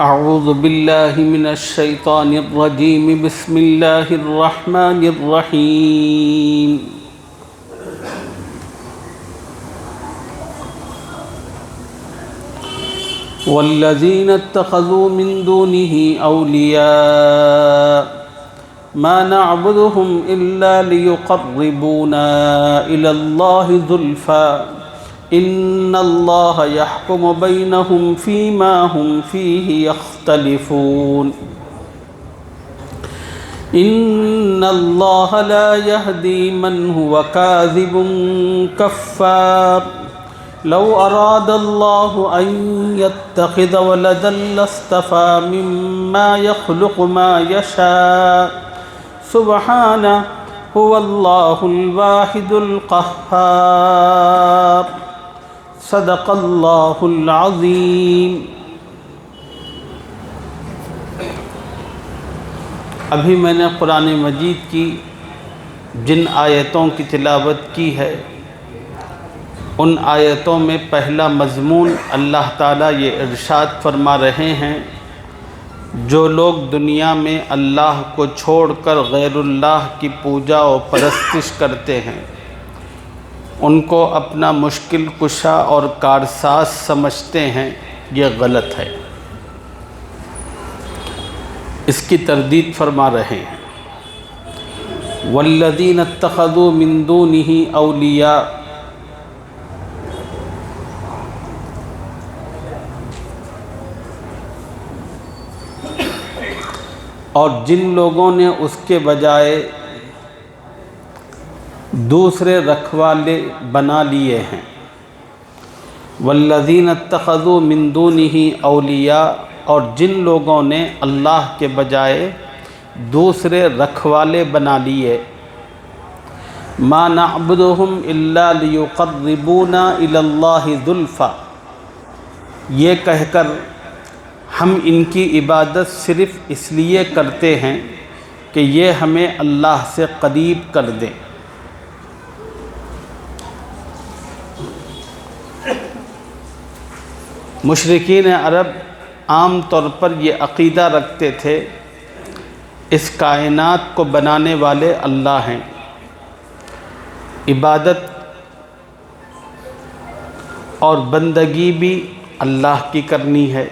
اعوذ باللہ من الشیطان الرجیم بسم اللہ الرحمن الرحیم والذین اتخذوا من دونه اولیاء ما نعبدهم الا ليقربونا الى اللہ زلفى ان اللہ یحکم بینہم فیما ہم فیہ یختلفون ان اللہ لا یہدی من هو کاذب کفار لو اراد اللہ ان یتخذ ولدا لاصطفى مما یخلق ما یشاء سبحانہ هو اللہ الواحد القہار صدق اللہ العظیم۔ ابھی میں نے قرآن مجید کی جن آیتوں کی تلاوت کی ہے ان آیتوں میں پہلا مضمون اللہ تعالیٰ یہ ارشاد فرما رہے ہیں، جو لوگ دنیا میں اللہ کو چھوڑ کر غیر اللہ کی پوجا و پرستش کرتے ہیں ان کو اپنا مشکل کشا اور کارساز سمجھتے ہیں، یہ غلط ہے۔ اس کی تردید فرما رہے ہیں والذین اتخذوا من دونہ اولیاء، اور جن لوگوں نے اس کے بجائے دوسرے رکھوالے بنا لیے ہیں۔ والذین اتخذوا من دونہ اولیاء، اور جن لوگوں نے اللہ کے بجائے دوسرے رکھوالے بنا لیے۔ ما نعبدہم الا لیقربونا الی اللہ زلفی، یہ کہہ کر ہم ان کی عبادت صرف اس لیے کرتے ہیں کہ یہ ہمیں اللہ سے قریب کر دیں۔ مشرکین عرب عام طور پر یہ عقیدہ رکھتے تھے اس کائنات کو بنانے والے اللہ ہیں، عبادت اور بندگی بھی اللہ کی کرنی ہے،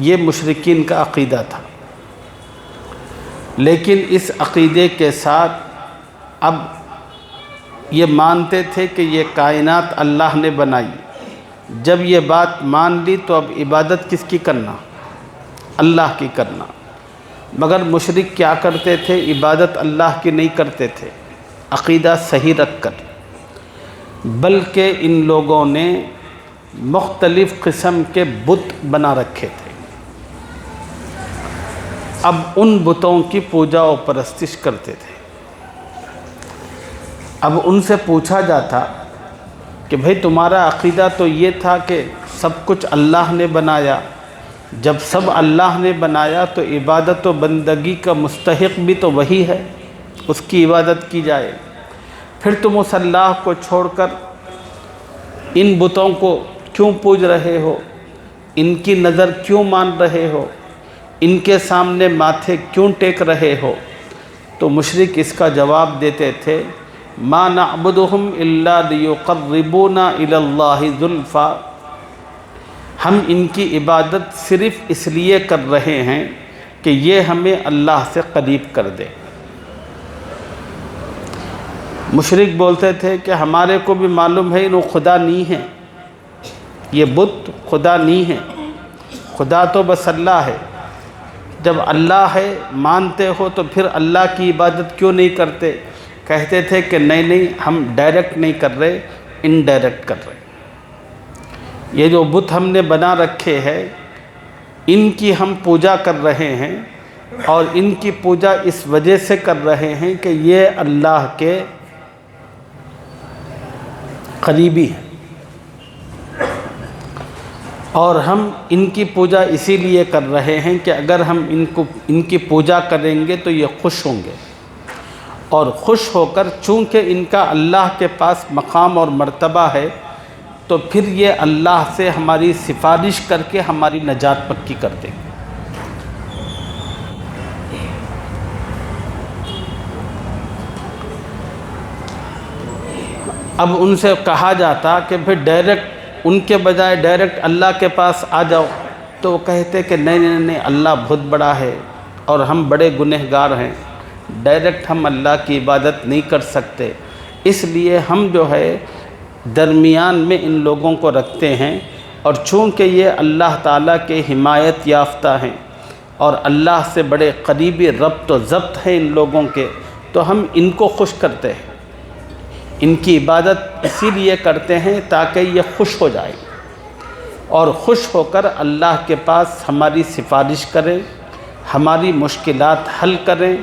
یہ مشرکین کا عقیدہ تھا۔ لیکن اس عقیدے کے ساتھ اب یہ مانتے تھے کہ یہ کائنات اللہ نے بنائی، جب یہ بات مان لی تو اب عبادت کس کی کرنا؟ اللہ کی کرنا۔ مگر مشرک کیا کرتے تھے؟ عبادت اللہ کی نہیں کرتے تھے عقیدہ صحیح رکھ کر، بلکہ ان لوگوں نے مختلف قسم کے بت بنا رکھے تھے۔ اب ان بتوں کی پوجا و پرستش کرتے تھے۔ اب ان سے پوچھا جاتا کہ بھئی تمہارا عقیدہ تو یہ تھا کہ سب کچھ اللہ نے بنایا، جب سب اللہ نے بنایا تو عبادت و بندگی کا مستحق بھی تو وہی ہے، اس کی عبادت کی جائے، پھر تم اس اللہ کو چھوڑ کر ان بتوں کو کیوں پوج رہے ہو، ان کی نظر کیوں مان رہے ہو، ان کے سامنے ماتھے کیوں ٹیک رہے ہو؟ تو مشرک اس کا جواب دیتے تھے ما نعبدہم الا لیقربونا الی اللہ زلفی، ہم ان کی عبادت صرف اس لیے کر رہے ہیں کہ یہ ہمیں اللہ سے قریب کر دے۔ مشرک بولتے تھے کہ ہمارے کو بھی معلوم ہے وہ خدا نہیں ہے، یہ بت خدا نہیں ہے، خدا تو بس اللہ ہے۔ جب اللہ ہے مانتے ہو تو پھر اللہ کی عبادت کیوں نہیں کرتے؟ کہتے تھے کہ نہیں ہم ڈائریکٹ نہیں کر رہے، انڈائریکٹ کر رہے، یہ جو بت ہم نے بنا رکھے ہیں ان کی ہم پوجا کر رہے ہیں، اور ان کی پوجا اس وجہ سے کر رہے ہیں کہ یہ اللہ کے قریبی ہیں، اور ہم ان کی پوجا اسی لیے کر رہے ہیں کہ اگر ہم ان کی پوجا کریں گے تو یہ خوش ہوں گے، اور خوش ہو کر چونکہ ان کا اللہ کے پاس مقام اور مرتبہ ہے تو پھر یہ اللہ سے ہماری سفارش کر کے ہماری نجات پکی کر دیں گے۔ اب ان سے کہا جاتا کہ پھر ڈائریکٹ ان کے بجائے ڈائریکٹ اللہ کے پاس آ جاؤ، تو وہ کہتے کہ نہیں نہیں نہیں، اللہ بہت بڑا ہے اور ہم بڑے گنہگار ہیں، ڈائریکٹ ہم اللہ کی عبادت نہیں کر سکتے، اس لیے ہم جو ہے درمیان میں ان لوگوں کو رکھتے ہیں، اور چونکہ یہ اللہ تعالیٰ کے حمایت یافتہ ہیں اور اللہ سے بڑے قریبی ربط و ضبط ہیں ان لوگوں کے، تو ہم ان کو خوش کرتے ہیں، ان کی عبادت اسی لیے کرتے ہیں تاکہ یہ خوش ہو جائیں اور خوش ہو کر اللہ کے پاس ہماری سفارش کریں، ہماری مشکلات حل کریں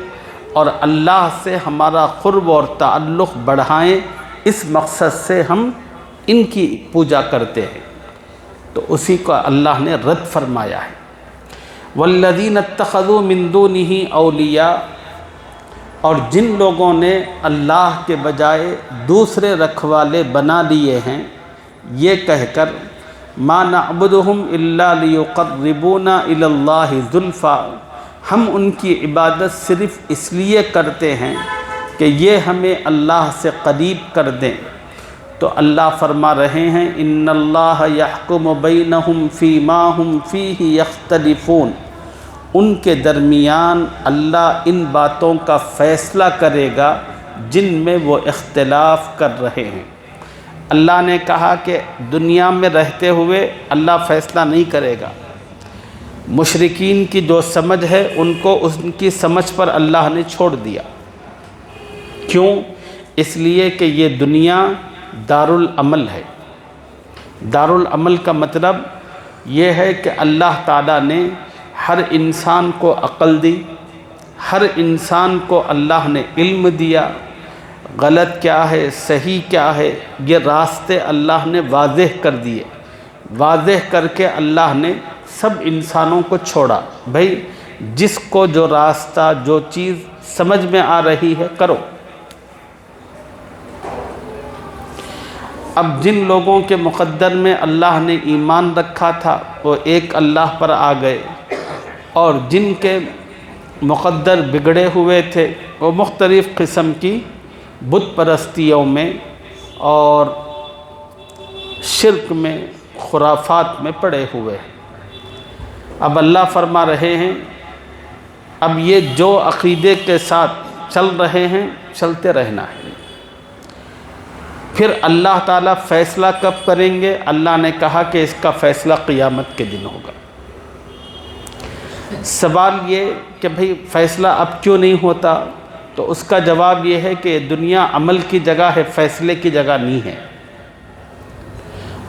اور اللہ سے ہمارا قرب اور تعلق بڑھائیں، اس مقصد سے ہم ان کی پوجا کرتے ہیں۔ تو اسی کو اللہ نے رد فرمایا ہے۔ والذین اتخذوا من دونہ اولیاء، اور جن لوگوں نے اللہ کے بجائے دوسرے رکھوالے بنا لیے ہیں، یہ کہہ کر ما نعبدہم الا لیقربونا الی اللہ زلفیٰ، ہم ان کی عبادت صرف اس لیے کرتے ہیں کہ یہ ہمیں اللہ سے قریب کر دیں، تو اللہ فرما رہے ہیں ان اللہ یحکم بینہم فیما ہم فیہ یختلفون، ان کے درمیان اللہ ان باتوں کا فیصلہ کرے گا جن میں وہ اختلاف کر رہے ہیں۔ اللہ نے کہا کہ دنیا میں رہتے ہوئے اللہ فیصلہ نہیں کرے گا، مشرکین کی جو سمجھ ہے ان کو ان کی سمجھ پر اللہ نے چھوڑ دیا۔ کیوں؟ اس لیے کہ یہ دنیا دارالعمل ہے۔ دارالعمل کا مطلب یہ ہے کہ اللہ تعالیٰ نے ہر انسان کو عقل دی، ہر انسان کو اللہ نے علم دیا، غلط کیا ہے صحیح کیا ہے یہ راستے اللہ نے واضح کر دیے، واضح کر کے اللہ نے سب انسانوں کو چھوڑا، بھئی جس کو جو راستہ جو چیز سمجھ میں آ رہی ہے کرو۔ اب جن لوگوں کے مقدر میں اللہ نے ایمان رکھا تھا وہ ایک اللہ پر آ گئے، اور جن کے مقدر بگڑے ہوئے تھے وہ مختلف قسم کی بت پرستیوں میں اور شرک میں خرافات میں پڑے ہوئے ہیں۔ اب اللہ فرما رہے ہیں اب یہ جو عقیدے کے ساتھ چل رہے ہیں چلتے رہنا ہے، پھر اللہ تعالیٰ فیصلہ کب کریں گے؟ اللہ نے کہا کہ اس کا فیصلہ قیامت کے دن ہوگا۔ سوال یہ کہ بھئی فیصلہ اب کیوں نہیں ہوتا؟ تو اس کا جواب یہ ہے کہ دنیا عمل کی جگہ ہے، فیصلے کی جگہ نہیں ہے۔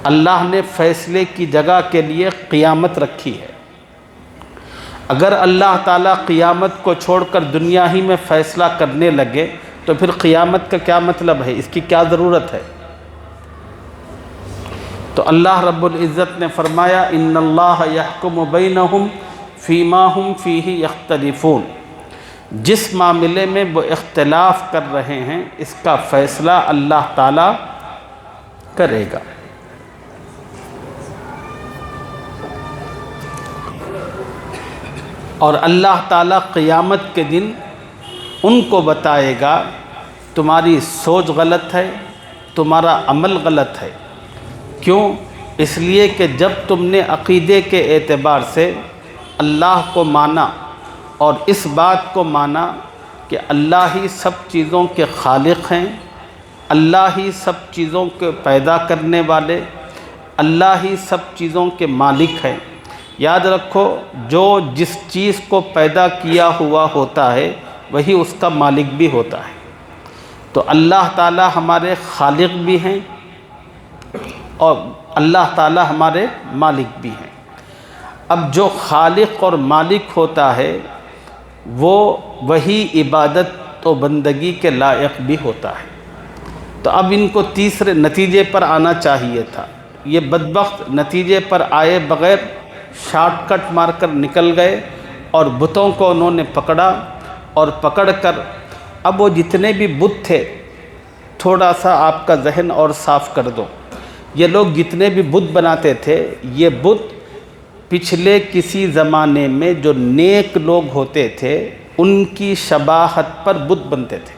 اللہ نے فیصلے کی جگہ کے لیے قیامت رکھی ہے۔ اگر اللہ تعالیٰ قیامت کو چھوڑ کر دنیا ہی میں فیصلہ کرنے لگے تو پھر قیامت کا کیا مطلب ہے؟ اس کی کیا ضرورت ہے؟ تو اللہ رب العزت نے فرمایا ان اللہ یحکم بینہم فیما ہم فیہ یختلفون، جس معاملے میں وہ اختلاف کر رہے ہیں اس کا فیصلہ اللہ تعالیٰ کرے گا۔ اور اللہ تعالیٰ قیامت کے دن ان کو بتائے گا تمہاری سوچ غلط ہے، تمہارا عمل غلط ہے۔ کیوں؟ اس لیے کہ جب تم نے عقیدے کے اعتبار سے اللہ کو مانا اور اس بات کو مانا کہ اللہ ہی سب چیزوں کے خالق ہیں، اللہ ہی سب چیزوں کے پیدا کرنے والے، اللہ ہی سب چیزوں کے مالک ہیں۔ یاد رکھو جو جس چیز کو پیدا کیا ہوا ہوتا ہے وہی اس کا مالک بھی ہوتا ہے۔ تو اللہ تعالیٰ ہمارے خالق بھی ہیں اور اللہ تعالیٰ ہمارے مالک بھی ہیں۔ اب جو خالق اور مالک ہوتا ہے وہ وہی عبادت و بندگی کے لائق بھی ہوتا ہے۔ تو اب ان کو تیسرے نتیجے پر آنا چاہیے تھا، یہ بدبخت نتیجے پر آئے بغیر شارٹ کٹ مار کر نکل گئے اور بتوں کو انہوں نے پکڑا، اور پکڑ کر اب وہ جتنے بھی بت تھے، تھوڑا سا آپ کا ذہن اور صاف کر دو، یہ لوگ جتنے بھی بت بناتے تھے یہ بت پچھلے کسی زمانے میں جو نیک لوگ ہوتے تھے ان کی شباہت پر بت بنتے تھے۔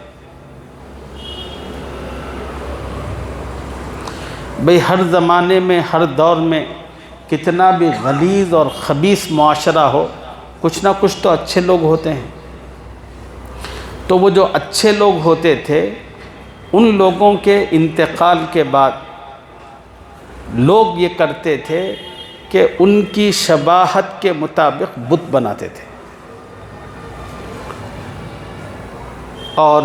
بھئی ہر زمانے میں ہر دور میں کتنا بھی غلیظ اور خبیث معاشرہ ہو، کچھ نہ کچھ تو اچھے لوگ ہوتے ہیں۔ تو وہ جو اچھے لوگ ہوتے تھے، ان لوگوں کے انتقال کے بعد لوگ یہ کرتے تھے کہ ان کی شباہت کے مطابق بت بناتے تھے، اور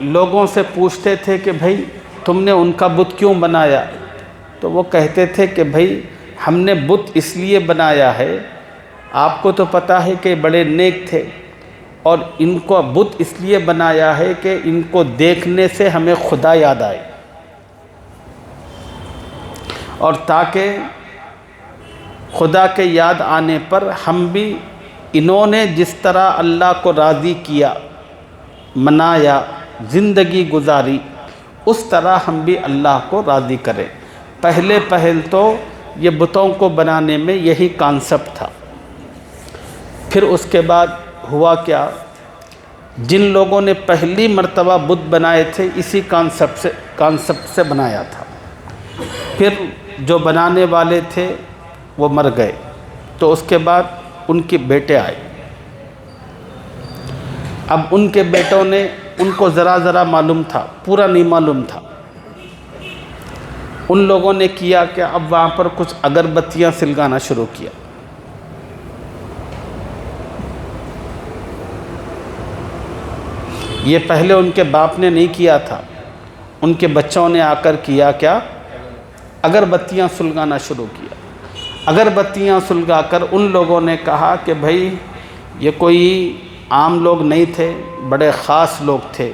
لوگوں سے پوچھتے تھے کہ بھئی تم نے ان کا بت کیوں بنایا؟ تو وہ کہتے تھے کہ بھئی ہم نے بت اس لیے بنایا ہے، آپ کو تو پتہ ہے کہ بڑے نیک تھے، اور ان کو بت اس لیے بنایا ہے کہ ان کو دیکھنے سے ہمیں خدا یاد آئے، اور تاکہ خدا کے یاد آنے پر ہم بھی انہوں نے جس طرح اللہ کو راضی کیا، منایا، زندگی گزاری، اس طرح ہم بھی اللہ کو راضی کریں۔ پہلے تو یہ بتوں کو بنانے میں یہی کانسیپٹ تھا۔ پھر اس کے بعد ہوا کیا، جن لوگوں نے پہلی مرتبہ بت بنائے تھے اسی کانسیپٹ سے بنایا تھا، پھر جو بنانے والے تھے وہ مر گئے، تو اس کے بعد ان کے بیٹے آئے۔ اب ان کے بیٹوں نے، ان کو ذرا معلوم تھا، پورا نہیں معلوم تھا۔ ان لوگوں نے کیا کہ اب وہاں پر کچھ اگربتیاں سلگانا شروع کیا۔ یہ پہلے ان کے باپ نے نہیں کیا تھا، ان کے بچوں نے آ کر کیا کیا، اگربتیاں سلگانا شروع کیا۔ اگربتیاں سلگا کر ان لوگوں نے کہا کہ بھئی یہ کوئی عام لوگ نہیں تھے، بڑے خاص لوگ تھے،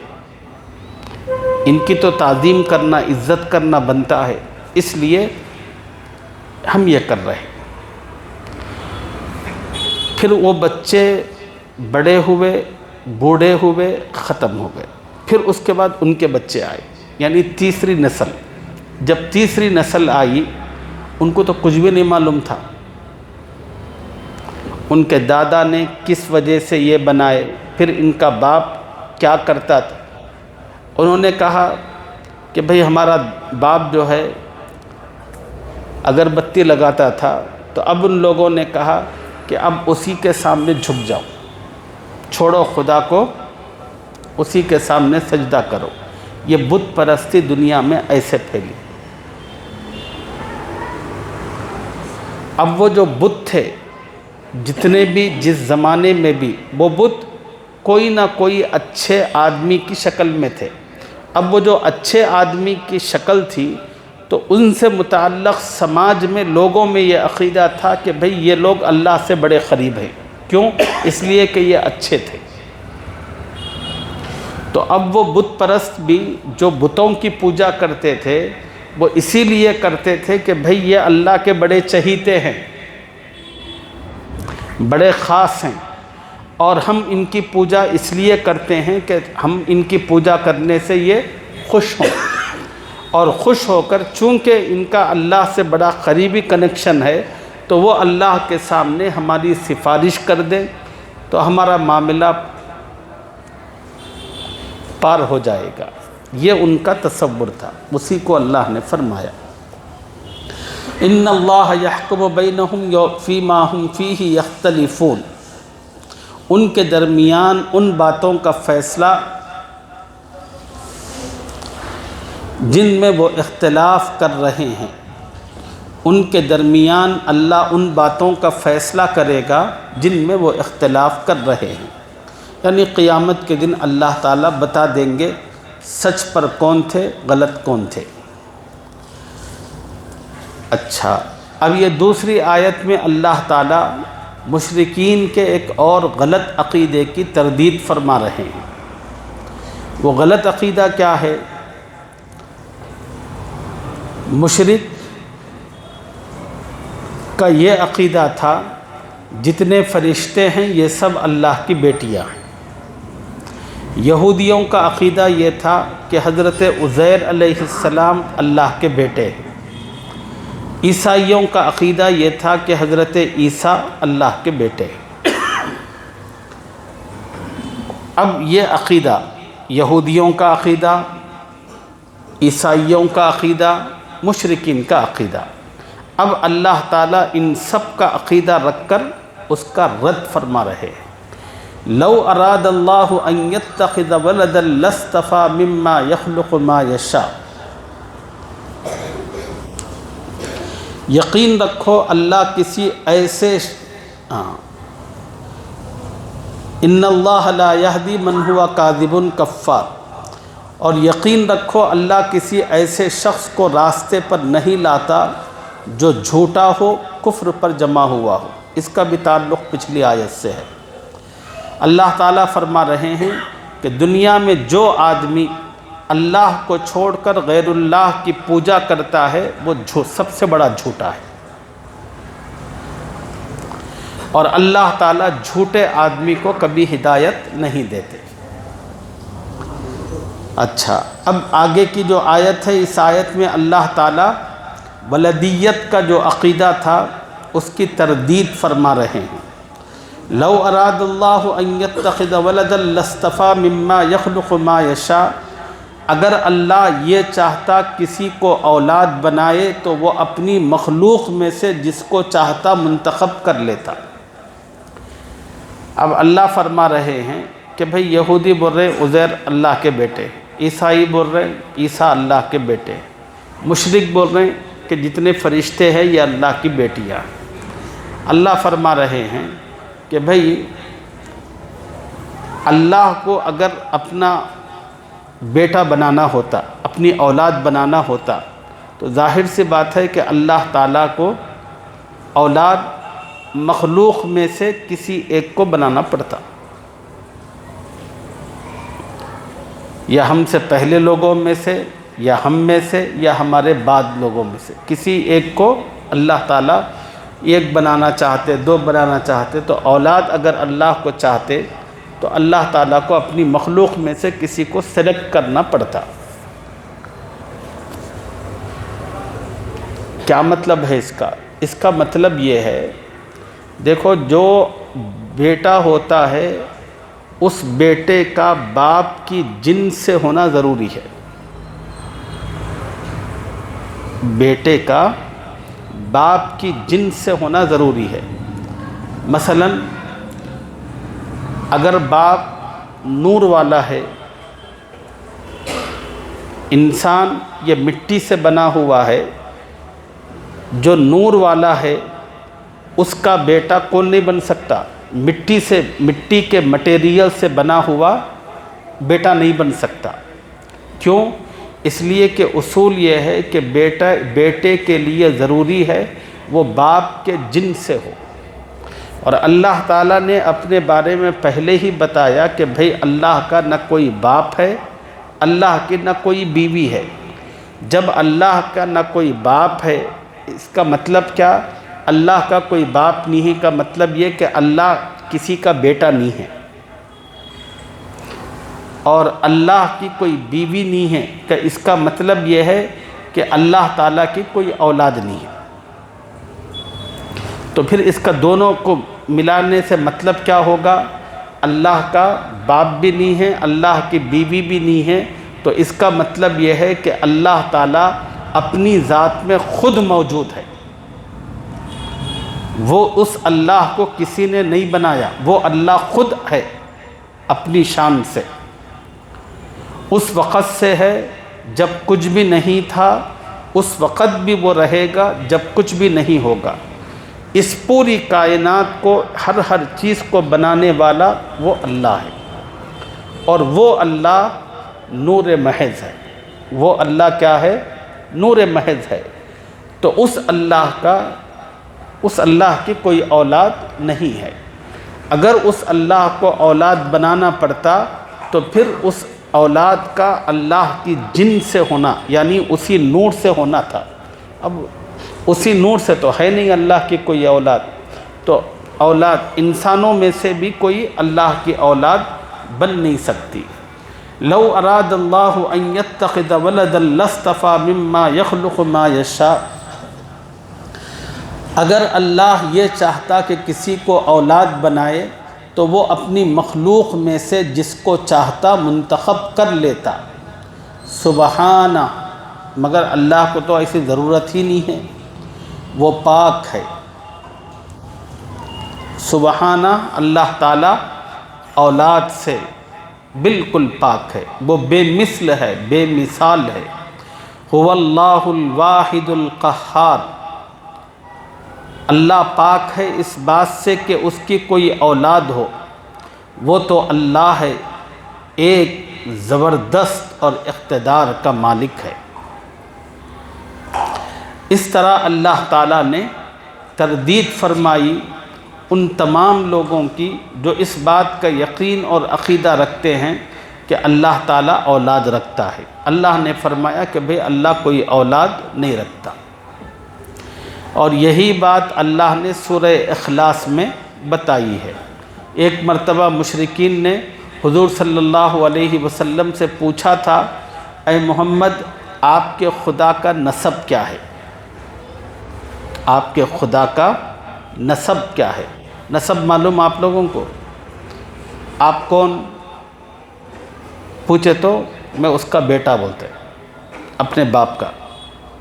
ان کی تو تعظیم کرنا، عزت کرنا بنتا ہے، اس لیے ہم یہ کر رہے ہیں۔ پھر وہ بچے بڑے ہوئے، بوڑھے ہوئے، ختم ہو گئے۔ پھر اس کے بعد ان کے بچے آئے، یعنی تیسری نسل۔ جب تیسری نسل آئی، ان کو تو کچھ بھی نہیں معلوم تھا، ان کے دادا نے کس وجہ سے یہ بنائے، پھر ان کا باپ کیا کرتا تھا۔ انہوں نے کہا کہ بھئی ہمارا باپ جو ہے اگربتی لگاتا تھا، تو اب ان لوگوں نے کہا کہ اب اسی کے سامنے جھک جاؤ، چھوڑو خدا کو، اسی کے سامنے سجدہ کرو۔ یہ بت پرستی دنیا میں ایسے پھیلی۔ اب وہ جو بت تھے جتنے بھی، جس زمانے میں بھی، وہ بت کوئی نہ کوئی اچھے آدمی کی شکل میں تھے۔ اب وہ جو اچھے آدمی کی شکل تھی، تو ان سے متعلق سماج میں، لوگوں میں یہ عقیدہ تھا کہ بھئی یہ لوگ اللہ سے بڑے قریب ہیں۔ کیوں؟ اس لیے کہ یہ اچھے تھے۔ تو اب وہ بت پرست بھی جو بتوں کی پوجا کرتے تھے، وہ اسی لیے کرتے تھے کہ بھئی یہ اللہ کے بڑے چہیتے ہیں، بڑے خاص ہیں، اور ہم ان کی پوجا اس لیے کرتے ہیں کہ ہم ان کی پوجا کرنے سے یہ خوش ہوں، اور خوش ہو کر چونکہ ان کا اللہ سے بڑا قریبی کنیکشن ہے، تو وہ اللہ کے سامنے ہماری سفارش کر دیں تو ہمارا معاملہ پار ہو جائے گا۔ یہ ان کا تصور تھا، اسی کو اللہ نے فرمایا ان اللہ یحکم بینہم فیما ھم فیہ یختلفون۔ ان کے درمیان ان باتوں کا فیصلہ جن میں وہ اختلاف کر رہے ہیں، ان کے درمیان اللہ ان باتوں کا فیصلہ کرے گا جن میں وہ اختلاف کر رہے ہیں۔ یعنی قیامت کے دن اللہ تعالیٰ بتا دیں گے سچ پر کون تھے، غلط کون تھے۔ اچھا، اب یہ دوسری آیت میں اللہ تعالیٰ مشرکین کے ایک اور غلط عقیدے کی تردید فرما رہے ہیں۔ وہ غلط عقیدہ کیا ہے؟ مشرک کا یہ عقیدہ تھا جتنے فرشتے ہیں یہ سب اللہ کی بیٹیاں ہیں۔ یہودیوں کا عقیدہ یہ تھا کہ حضرت عزیر علیہ السلام اللہ کے بیٹے ہیں۔ عیسائیوں کا عقیدہ یہ تھا کہ حضرت عیسیٰ اللہ کے بیٹے ہیں۔ اب یہ عقیدہ، یہودیوں کا عقیدہ، عیسائیوں کا عقیدہ، مشرکین کا عقیدہ۔ اب اللہ تعالیٰ ان سب کا عقیدہ رکھ کر اس کا رد فرما رہے ہیں۔ لو اراد اللہ ان یتخذ ولدا لاصطفى مما یخلق ما یشاء۔ یقین رکھو اللہ کسی ایسے ان اللہ لا یہدی من ہوا کاذب کفار، اور یقین رکھو اللہ کسی ایسے شخص کو راستے پر نہیں لاتا جو جھوٹا ہو، کفر پر جمع ہوا ہو۔ اس کا بھی تعلق پچھلی آیت سے ہے۔ اللہ تعالیٰ فرما رہے ہیں کہ دنیا میں جو آدمی اللہ کو چھوڑ کر غیر اللہ کی پوجا کرتا ہے وہ سب سے بڑا جھوٹا ہے، اور اللہ تعالیٰ جھوٹے آدمی کو کبھی ہدایت نہیں دیتے۔ اچھا، اب آگے کی جو آیت ہے، اس آیت میں اللہ تعالیٰ ولدیت کا جو عقیدہ تھا اس کی تردید فرما رہے ہیں۔ لو اراد اللہ ان یتخذ ولدا لاصطفى مما یخلق ما یشاء، اگر اللہ یہ چاہتا کسی کو اولاد بنائے تو وہ اپنی مخلوق میں سے جس کو چاہتا منتخب کر لیتا۔ اب اللہ فرما رہے ہیں کہ بھئی یہودی بول رہے عزیر اللہ کے بیٹے، عیسائی بول رہے عیسیٰ اللہ کے بیٹے، مشرک بول رہے ہیں کہ جتنے فرشتے ہیں یہ اللہ کی بیٹیاں۔ اللہ فرما رہے ہیں کہ بھئی اللہ کو اگر اپنا بیٹا بنانا ہوتا، اپنی اولاد بنانا ہوتا، تو ظاہر سی بات ہے کہ اللہ تعالیٰ کو اولاد مخلوق میں سے کسی ایک کو بنانا پڑتا، یا ہم سے پہلے لوگوں میں سے، یا ہم میں سے، یا ہمارے بعد لوگوں میں سے کسی ایک کو اللہ تعالیٰ ایک بنانا چاہتے، دو بنانا چاہتے، تو اولاد اگر اللہ کو چاہتے تو اللہ تعالیٰ کو اپنی مخلوق میں سے کسی کو سلیکٹ کرنا پڑتا۔ کیا مطلب ہے اس کا؟ اس کا مطلب یہ ہے، دیکھو جو بیٹا ہوتا ہے اس بیٹے کا باپ کی جن سے ہونا ضروری ہے۔ بیٹے کا باپ کی جن سے ہونا ضروری ہے۔ مثلا اگر باپ نور والا ہے، انسان یہ مٹی سے بنا ہوا ہے، جو نور والا ہے اس کا بیٹا کون نہیں بن سکتا؟ مٹی کے مٹیریل سے بنا ہوا بیٹا نہیں بن سکتا۔ کیوں؟ اس لیے کہ اصول یہ ہے کہ بیٹے کے لیے ضروری ہے وہ باپ کے جن سے ہو، اور اللہ تعالیٰ نے اپنے بارے میں پہلے ہی بتایا کہ بھئی اللہ کا نہ کوئی باپ ہے، اللہ کی نہ کوئی بیوی ہے۔ جب اللہ کا نہ کوئی باپ ہے، اس کا مطلب کیا؟ اللہ کا کوئی باپ نہیں ہے کا مطلب یہ کہ اللہ کسی کا بیٹا نہیں ہے، اور اللہ کی کوئی بیوی نہیں ہے کہ اس کا مطلب یہ ہے کہ اللہ تعالیٰ کی کوئی اولاد نہیں ہے۔ تو پھر اس کا دونوں کو ملانے سے مطلب کیا ہوگا؟ اللہ کا باپ بھی نہیں ہے، اللہ کی بیوی بھی نہیں ہے، تو اس کا مطلب یہ ہے کہ اللہ تعالیٰ اپنی ذات میں خود موجود ہے۔ وہ اس اللہ کو کسی نے نہیں بنایا، وہ اللہ خود ہے اپنی شان سے، اس وقت سے ہے جب کچھ بھی نہیں تھا، اس وقت بھی وہ رہے گا جب کچھ بھی نہیں ہوگا۔ اس پوری کائنات کو، ہر چیز کو بنانے والا وہ اللہ ہے، اور وہ اللہ نور محض ہے۔ وہ اللہ کیا ہے؟ نور محض ہے۔ تو اس اللہ کی کوئی اولاد نہیں ہے۔ اگر اس اللہ کو اولاد بنانا پڑتا تو پھر اس اولاد کا اللہ کی جن سے ہونا، یعنی اسی نور سے ہونا تھا۔ اب اسی نور سے تو ہے نہیں اللہ کی کوئی اولاد، تو اولاد انسانوں میں سے بھی کوئی اللہ کی اولاد بن نہیں سکتی۔ لو اراد اللہ ان یتخذ ولدا لاصطفى مما یخلق ما یشاء، اگر اللہ یہ چاہتا کہ کسی کو اولاد بنائے تو وہ اپنی مخلوق میں سے جس کو چاہتا منتخب کر لیتا۔ سبحانہ، مگر اللہ کو تو ایسی ضرورت ہی نہیں ہے، وہ پاک ہے۔ سبحانہ، اللہ تعالیٰ اولاد سے بالکل پاک ہے، وہ بے مثل ہے، بے مثال ہے۔ هو اللہ الواحد القہار، اللہ پاک ہے اس بات سے کہ اس کی کوئی اولاد ہو، وہ تو اللہ ہے، ایک زبردست اور اقتدار کا مالک ہے۔ اس طرح اللہ تعالیٰ نے تردید فرمائی ان تمام لوگوں کی جو اس بات کا یقین اور عقیدہ رکھتے ہیں کہ اللہ تعالیٰ اولاد رکھتا ہے۔ اللہ نے فرمایا کہ بھئی اللہ کوئی اولاد نہیں رکھتا، اور یہی بات اللہ نے سورہ اخلاص میں بتائی ہے۔ ایک مرتبہ مشرکین نے حضور صلی اللہ علیہ وسلم سے پوچھا تھا، اے محمد آپ کے خدا کا نسب کیا ہے؟ آپ کے خدا کا نسب کیا ہے؟ نسب معلوم آپ لوگوں کو؟ آپ کون پوچھے تو میں اس کا بیٹا بولتے، اپنے باپ کا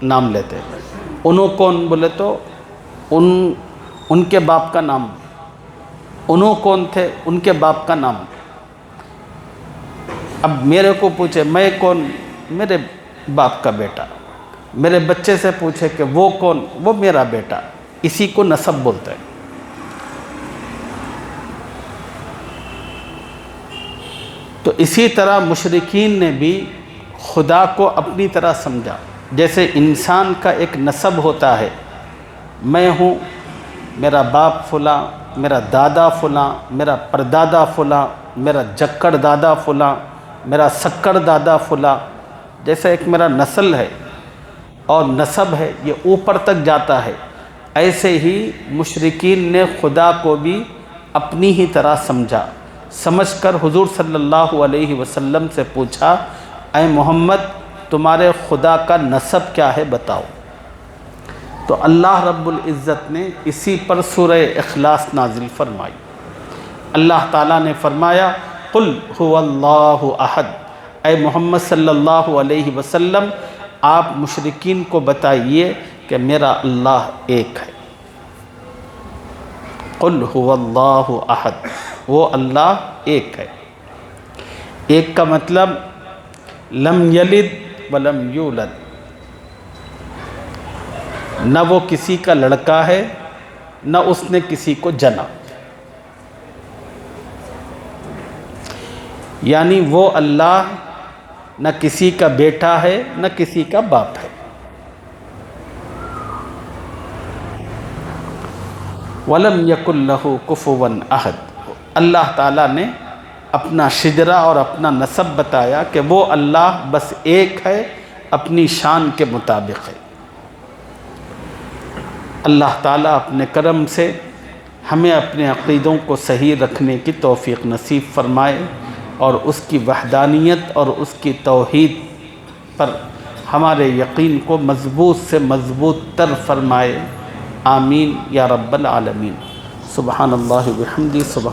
نام لیتے۔ انہوں کون بولے تو ان کے باپ کا نام۔ انہوں کون تھے؟ ان کے باپ کا نام۔ اب میرے کو پوچھے میں کون؟ میرے باپ کا بیٹا۔ میرے بچے سے پوچھے کہ وہ کون؟ وہ میرا بیٹا۔ اسی کو نسب بولتے ہیں۔ تو اسی طرح مشرکین نے بھی خدا کو اپنی طرح سمجھا، جیسے انسان کا ایک نسب ہوتا ہے، میں ہوں، میرا باپ فلاں، میرا دادا فلاں، میرا پردادا فلاں، میرا جکڑ دادا فلاں، میرا سکڑ دادا فلاں، جیسا ایک میرا نسل ہے اور نسب ہے، یہ اوپر تک جاتا ہے۔ ایسے ہی مشرکین نے خدا کو بھی اپنی ہی طرح سمجھا، سمجھ کر حضور صلی اللہ علیہ وسلم سے پوچھا، اے محمد تمہارے خدا کا نسب کیا ہے بتاؤ۔ تو اللہ رب العزت نے اسی پر سورہ اخلاص نازل فرمائی۔ اللہ تعالیٰ نے فرمایا، قل هو اللہ احد، اے محمد صلی اللہ علیہ وسلم آپ مشرکین کو بتائیے کہ میرا اللہ ایک ہے۔ قل هو اللہ احد، وہ اللہ ایک ہے۔ ایک کا مطلب لم یلد ولم یولد، نہ وہ کسی کا لڑکا ہے نہ اس نے کسی کو جنا، یعنی وہ اللہ نہ کسی کا بیٹا ہے نہ کسی کا باپ ہے۔ وَلَمْ يَكُنْ لَهُ كُفُوًا أَحَدٌ، اللہ تعالیٰ نے اپنا شجرہ اور اپنا نسب بتایا کہ وہ اللہ بس ایک ہے، اپنی شان کے مطابق ہے۔ اللہ تعالیٰ اپنے کرم سے ہمیں اپنے عقیدوں کو صحیح رکھنے کی توفیق نصیب فرمائے، اور اس کی وحدانیت اور اس کی توحید پر ہمارے یقین کو مضبوط سے مضبوط تر فرمائے۔ آمین یا رب العالمین۔ سبحان اللہ و بحمدہ۔